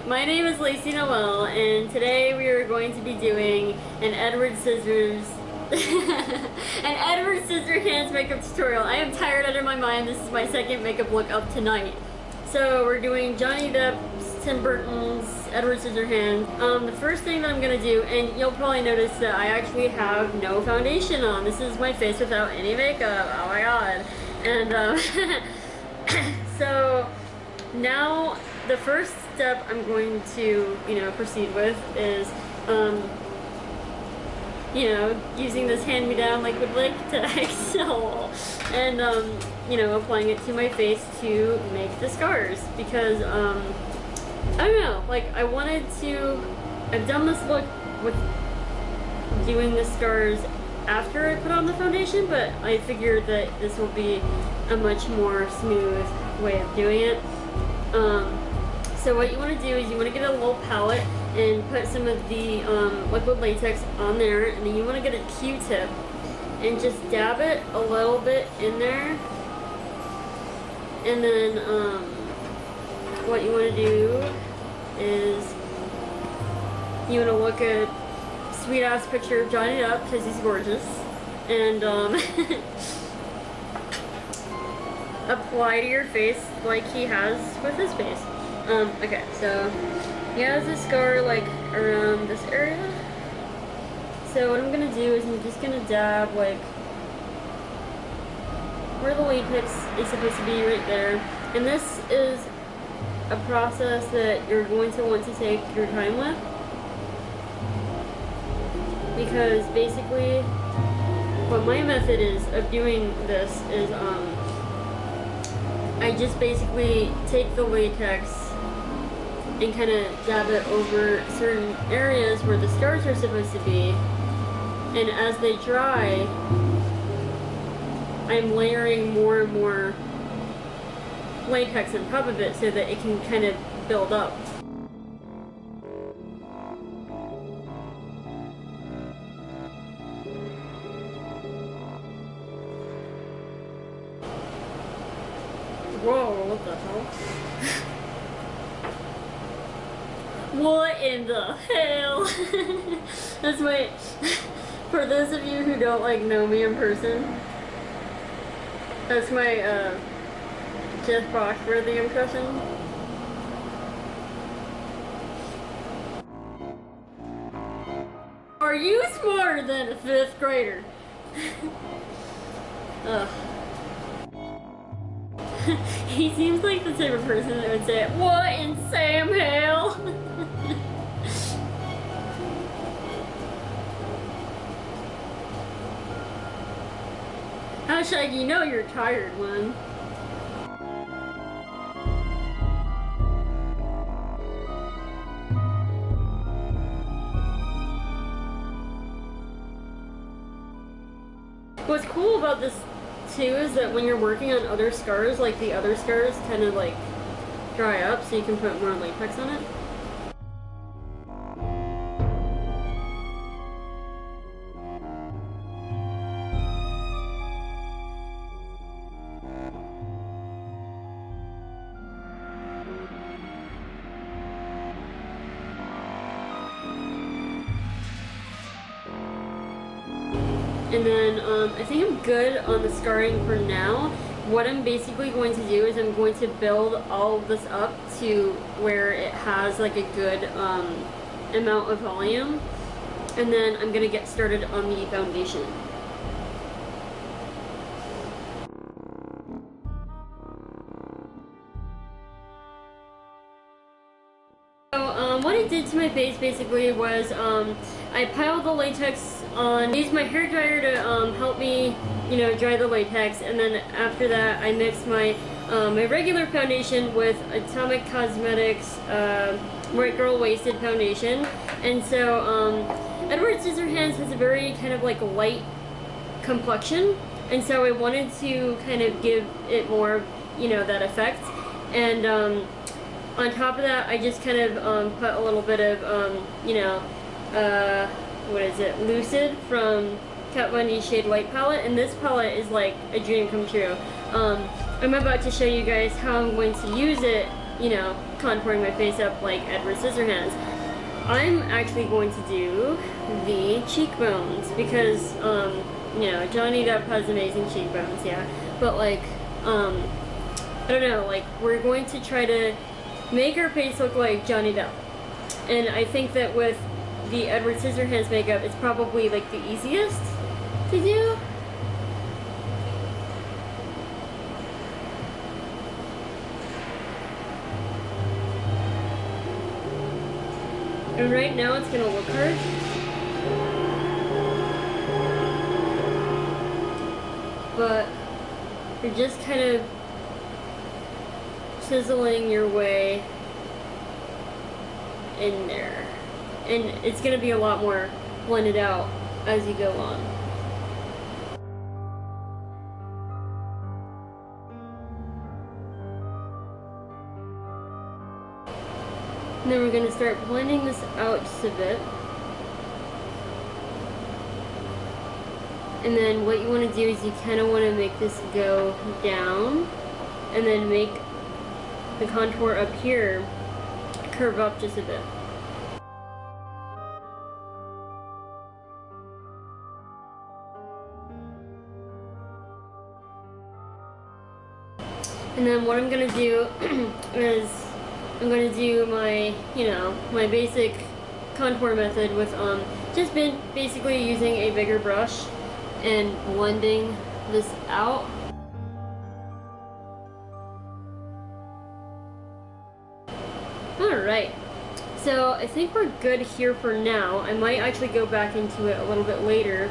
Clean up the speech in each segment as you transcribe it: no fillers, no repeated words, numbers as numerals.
My name is Lacey Noel, and today we are going to be doing an Edward ScissorHands makeup tutorial. I am tired out of my mind. This is my second makeup look up tonight. So we're doing Johnny Depp's, Tim Burton's, Edward ScissorHands. The first thing that I'm going to do, and you'll probably notice that I actually have no foundation on. This is my face without any makeup. Oh my god. And so now the first step I'm going to, proceed with is, using this hand-me-down liquid latex and, applying it to my face to make the scars because, I don't know, like, I've done this look with doing the scars after I put on the foundation, but I figured that this will be a much more smooth way of doing it. So what you want to do is you want to get a little palette and put some of the liquid latex on there, and then you want to get a Q-tip and just dab it a little bit in there. And then what you want to do is you want to look at a sweet ass picture of Johnny Depp because he's gorgeous, and apply to your face like he has with his face. Okay, so he has a scar like around this area. So what I'm gonna do is I'm just gonna dab like where the latex is supposed to be, right there. And this is a process that you're going to want to take your time with, because basically what my method is of doing this is I just basically take the latex and kind of dab it over certain areas where the scars are supposed to be, and as they dry, I'm layering more and more latex on top of it so that it can kind of build up. Whoa, what the hell? What in the hell? That's my, for those of you who don't know me in person, that's my Jeff Foxworthy impression. Are you smarter than a 5th grader? Ugh. He seems like the type of person that would say, "What in Sam hell?" How Shaggy, you know you're tired, one. What's cool about this too is that when you're working on other scars, like the other scars kind of like dry up so you can put more latex on it. And then I think I'm good on the scarring for now. What I'm basically going to do is I'm going to build all of this up to where it has like a good amount of volume. And then I'm going to get started on the foundation. So what I did to my face basically was I piled the latex on, used my hairdryer to help me, dry the latex, and then after that I mixed my my regular foundation with Atomic Cosmetics White Girl Wasted Foundation. And so Edward ScissorHands has a very kind of like light complexion, and so I wanted to kind of give it more, that effect. And on top of that, I just kind of put a little bit of, what is it, Lucid from Kat Von D Shade Light Palette, and this palette is like a dream come true. I'm about to show you guys how I'm going to use it you know, contouring my face up like Edward Scissorhands. I'm actually going to do the cheekbones because, you know, Johnny Depp has amazing cheekbones, yeah. But like, I don't know, like, we're going to try to make our face look like Johnny Depp. And I think that with the Edward Scissorhands makeup, it's probably like the easiest to do. And right now it's gonna look hard. But you're just kind of chiseling your way in there. And it's gonna be a lot more blended out as you go on. And then we're going to start blending this out just a bit. And then what you want to do is you kind of want to make this go down and then make the contour up here curve up just a bit. And then what I'm going to do is I'm going to do my, you know, my basic contour method with just been basically using a bigger brush and blending this out. Alright, so I think we're good here for now. I might actually go back into it a little bit later.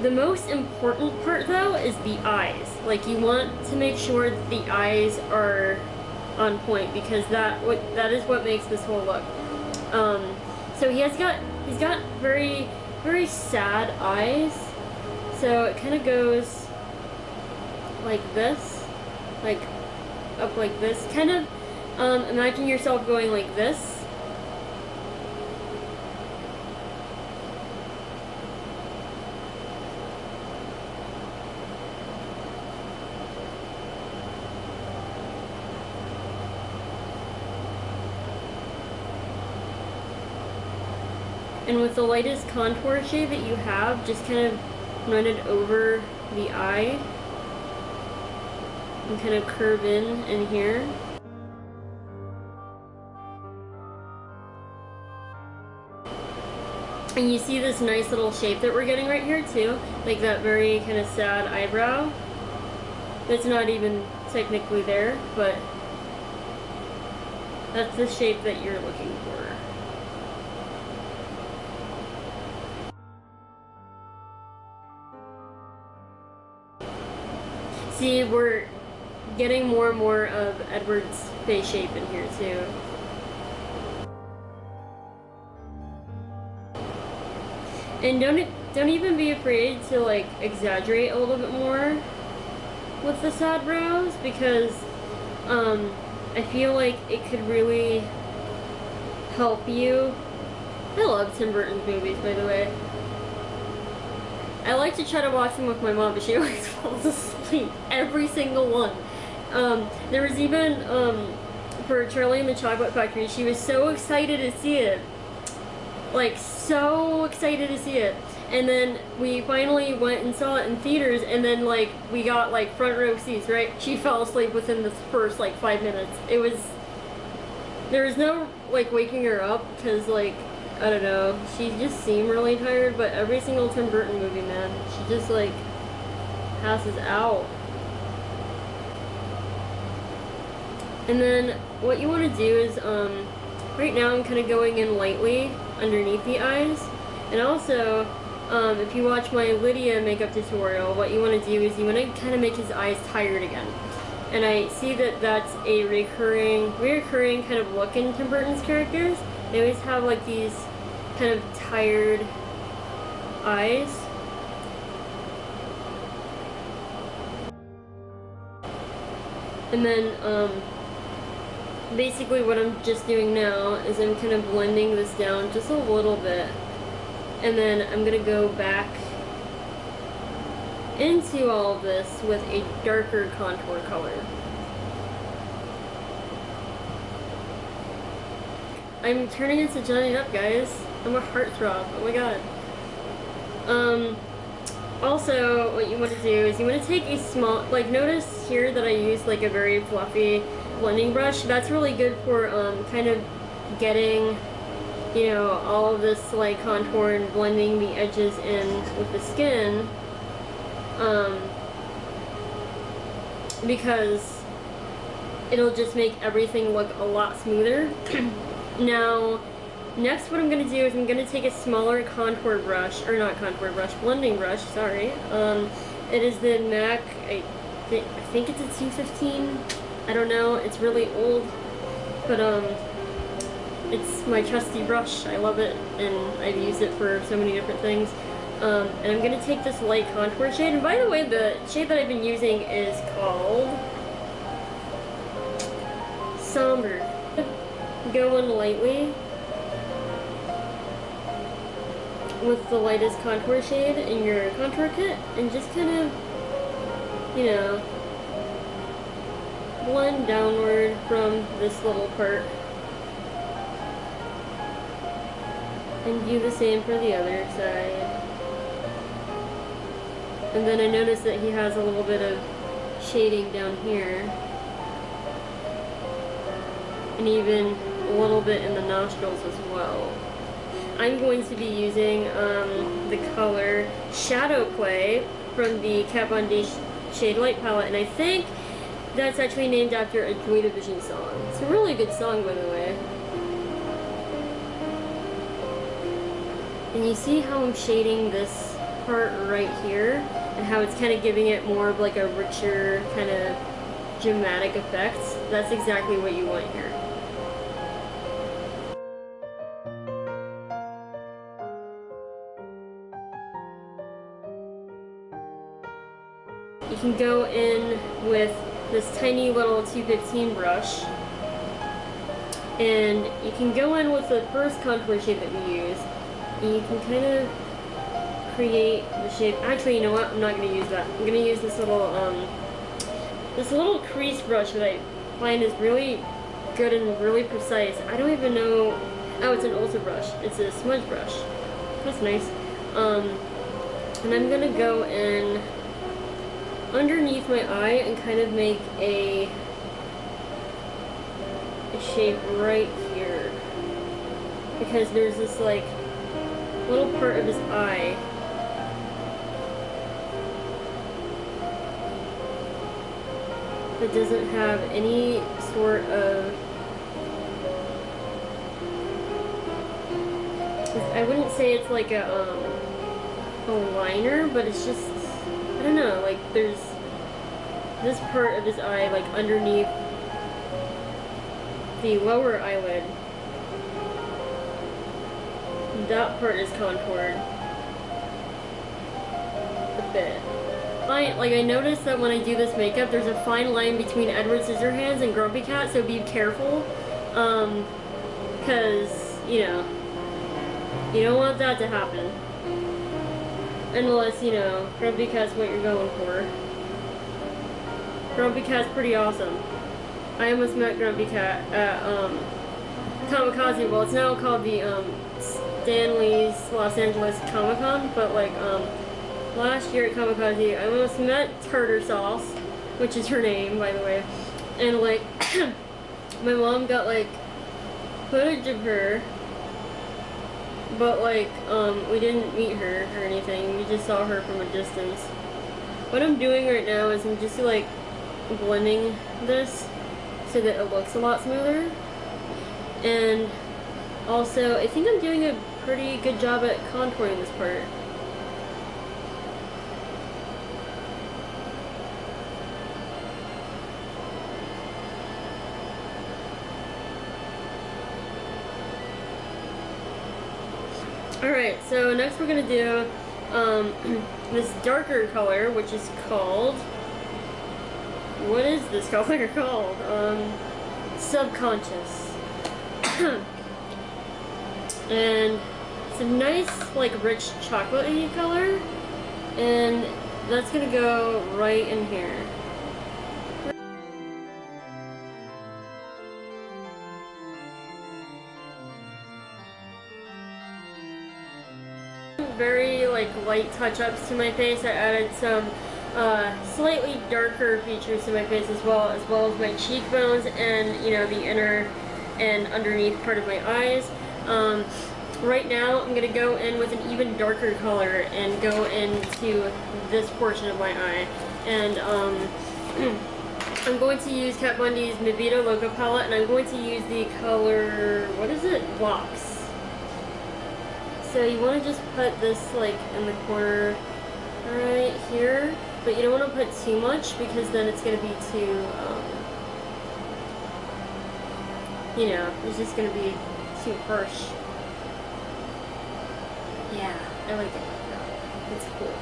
The most important part though is the eyes. Like, you want to make sure that the eyes are on point because that is what makes this whole look. So he's got very, very sad eyes. So it kind of goes like this, like up like this. Kind of imagine yourself going like this. And with the lightest contour shade that you have, just kind of run it over the eye and kind of curve in here. And you see this nice little shape that we're getting right here too, like that very kind of sad eyebrow. That's not even technically there, but that's the shape that you're looking for. See, we're getting more and more of Edward's face shape in here too. And don't even be afraid to like exaggerate a little bit more with the sad brows, because I feel like it could really help you. I love Tim Burton's movies, by the way. I like to try to watch them with my mom, but she always falls asleep. Every single one. There was even, for Charlie and the Chocolate Factory, she was so excited to see it. Like, so excited to see it. And then we finally went and saw it in theaters, and then, like, we got, like, front row seats, right? She fell asleep within the first, like, 5 minutes. It was... There was no, like, waking her up, because, like, I don't know, she just seemed really tired, but every single Tim Burton movie, man, she just, like, passes out. And then what you want to do is, right now I'm kind of going in lightly underneath the eyes. And also, if you watch my Lydia makeup tutorial, what you want to do is you want to kind of make his eyes tired again. And I see that that's a reoccurring kind of look in Tim Burton's characters. They always have like these kind of tired eyes. And then basically what I'm just doing now is I'm kind of blending this down just a little bit. And then I'm going to go back into all of this with a darker contour color. I'm turning into Johnny Depp, guys. I'm a heartthrob. Oh my god. Also, what you want to do is you want to take a small, like, notice here that I use like a very fluffy blending brush. That's really good for kind of getting, you know, all of this like contour and blending the edges in with the skin. Because it'll just make everything look a lot smoother. Now, next what I'm going to do is I'm going to take a smaller contour brush, or not contour brush, blending brush, sorry. It is the MAC, I think it's a 215, I don't know, it's really old, but it's my trusty brush, I love it, and I've used it for so many different things. And I'm going to take this light contour shade, and by the way, the shade that I've been using is called Somber. Go in lightly with the lightest contour shade in your contour kit, and just kind of, you know, blend downward from this little part. And do the same for the other side. And then I noticed that he has a little bit of shading down here. And even a little bit in the nostrils as well. I'm going to be using the color Shadow Play from the Kat Von D Shade Light palette, and I think that's actually named after a Joy Division song. It's a really good song, by the way. And you see how I'm shading this part right here, and how it's kind of giving it more of like a richer, kind of dramatic effect? That's exactly what you want here. You can go in with this tiny little 215 brush, and you can go in with the first contour shade that we use, and you can kind of create the shape. Actually, you know what? I'm not going to use that. I'm going to use this little crease brush that I find is really good and really precise. I don't even know. Oh, it's an Ulta brush. It's a smudge brush. That's nice. And I'm going to go in underneath my eye and kind of make a shape right here, because there's this like little part of his eye that doesn't have any sort of, I wouldn't say it's like a liner, but it's just, I don't know, like there's this part of his eye like underneath the lower eyelid. That part is contoured a bit. Like I noticed that when I do this makeup, there's a fine line between Edward Scissorhands and Grumpy Cat, so be careful, because, you know, you don't want that to happen. Unless, you know, Grumpy Cat's what you're going for. Grumpy Cat's pretty awesome. I almost met Grumpy Cat at Kamikaze. Well, it's now called the Stanley's Los Angeles Comic Con, but like last year at Kamikaze, I almost met Tartar Sauce, which is her name, by the way, and like my mom got like footage of her, but like we didn't meet her or anything. We just saw her from a distance. What I'm doing right now is I'm just like blending this so that it looks a lot smoother, and also I think I'm doing a pretty good job at contouring this part. Alright, so next we're going to do this darker color, which is called, what is this color called? Subconscious. And it's a nice, like, rich chocolatey color, and that's going to go right in here. very like light touch-ups to my face. I added some slightly darker features to my face as well as my cheekbones and, you know, the inner and underneath part of my eyes. Right now I'm gonna go in with an even darker color and go into this portion of my eye, and I'm going to use Kat Von D's Mevita Loco palette, and I'm going to use the color, what is it? Wax. So you want to just put this like in the corner right here, but you don't want to put too much because then it's going to be too, you know, it's just going to be too harsh. Yeah, I like it like that. It's cool.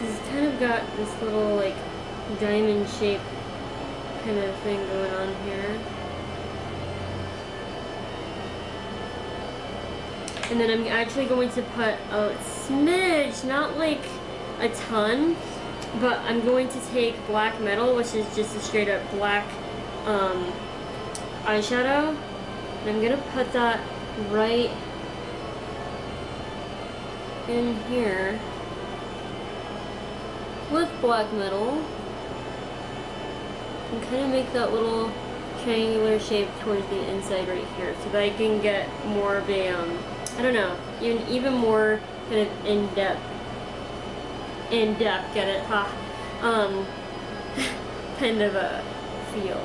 He's kind of got this little like diamond shape kind of thing going on here. And then I'm actually going to put a smidge, not like a ton, but I'm going to take black metal, which is just a straight up black eyeshadow. And I'm gonna put that right in here with black metal and kind of make that little triangular shape towards the inside right here so that I can get more of a, I don't know, even more kind of in-depth, get it, ha, kind of a feel.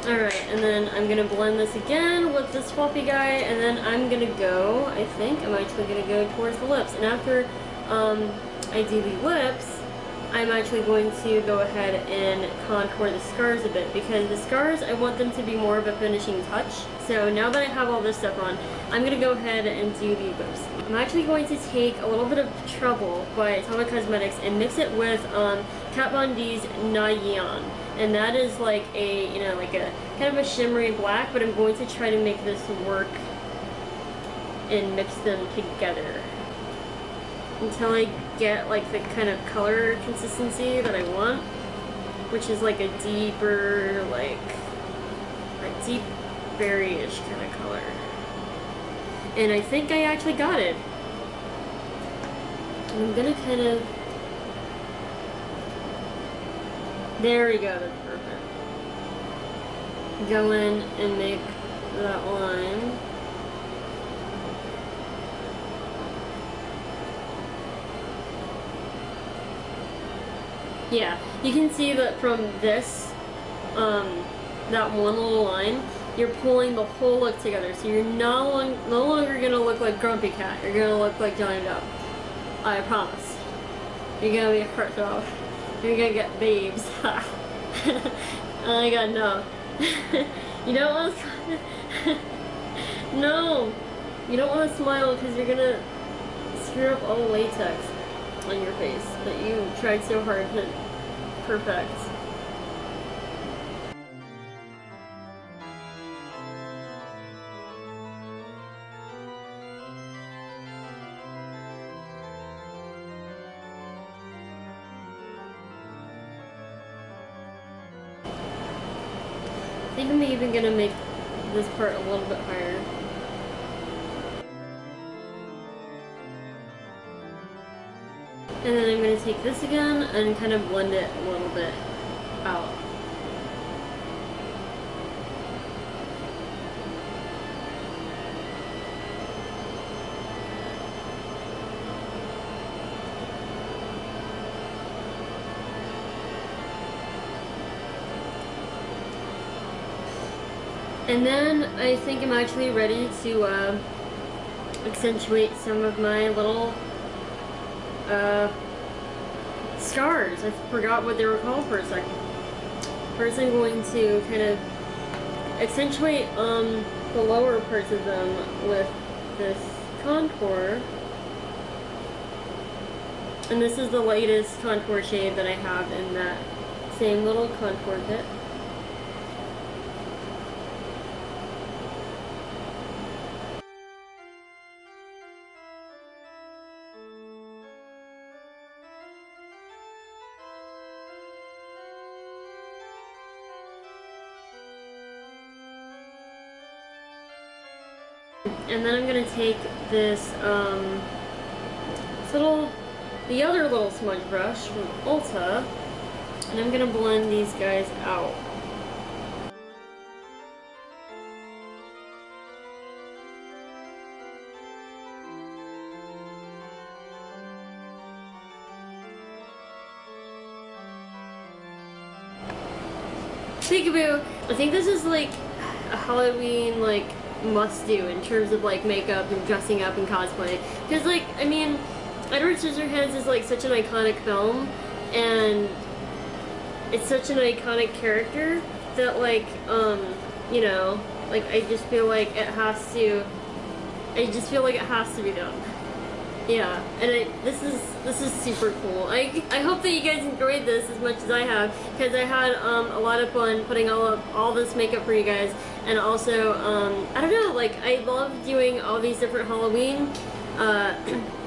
Alright, and then I'm gonna blend this again with this fluffy guy, and then I'm gonna go, I think I'm actually gonna go towards the lips. And after I do the lips, I'm actually going to go ahead and contour the scars a bit, because the scars, I want them to be more of a finishing touch. So now that I have all this stuff on, I'm going to go ahead and do the lips. I'm actually going to take a little bit of Trouble by Atomic Cosmetics and mix it with Kat Von D's Nayan. And that is like a, you know, like a kind of a shimmery black, but I'm going to try to make this work and mix them together until I get like the kind of color consistency that I want, which is like a deeper, like a deep berryish kind of color. And I think I actually got it. And I'm gonna kind of, there we go, that's perfect. Go in and make that line. Yeah, you can see that from this, that one little line, you're pulling the whole look together. So you're no longer gonna look like Grumpy Cat. You're gonna look like Johnny Depp. I promise. You're gonna be a heartthrob. You're gonna get babes. I got no. You don't want to. No, you don't want to smile because you're gonna screw up all the latex on your face that you tried so hard to perfect. I think I'm even gonna make this part a little bit higher. And then I'm going to take this again and kind of blend it a little bit out. And then I think I'm actually ready to accentuate some of my little scars. I forgot what they were called for a second. First I'm going to kind of accentuate the lower parts of them with this contour. And this is the lightest contour shade that I have in that same little contour kit. And then I'm gonna take this, the other little smudge brush from Ulta, and I'm gonna blend these guys out. Peekaboo! I think this is like a Halloween like must do in terms of like makeup and dressing up and cosplay. Because like, I mean, Edward Scissorhands is like such an iconic film, and it's such an iconic character that like, you know, like I just feel like it has to be done. Yeah, and this is super cool. I hope that you guys enjoyed this as much as I have, because I had a lot of fun putting all this makeup for you guys, and also I don't know, like I love doing all these different Halloween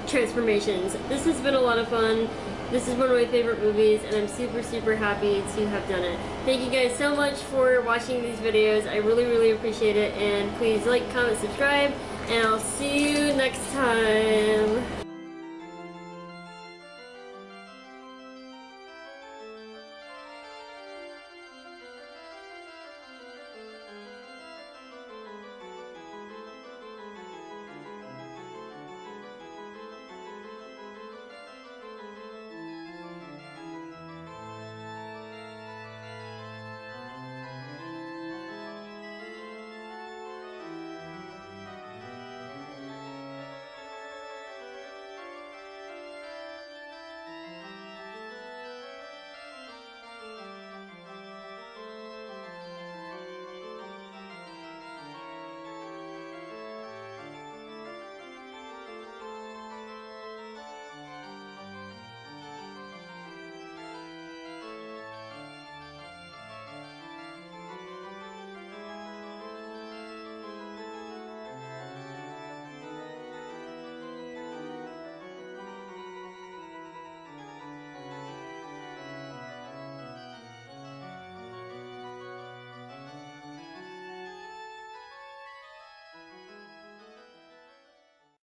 transformations. This has been a lot of fun. This is one of my favorite movies, and I'm super happy to have done it. Thank you guys so much for watching these videos. I really appreciate it, and please like, comment, subscribe, and I'll see you next time.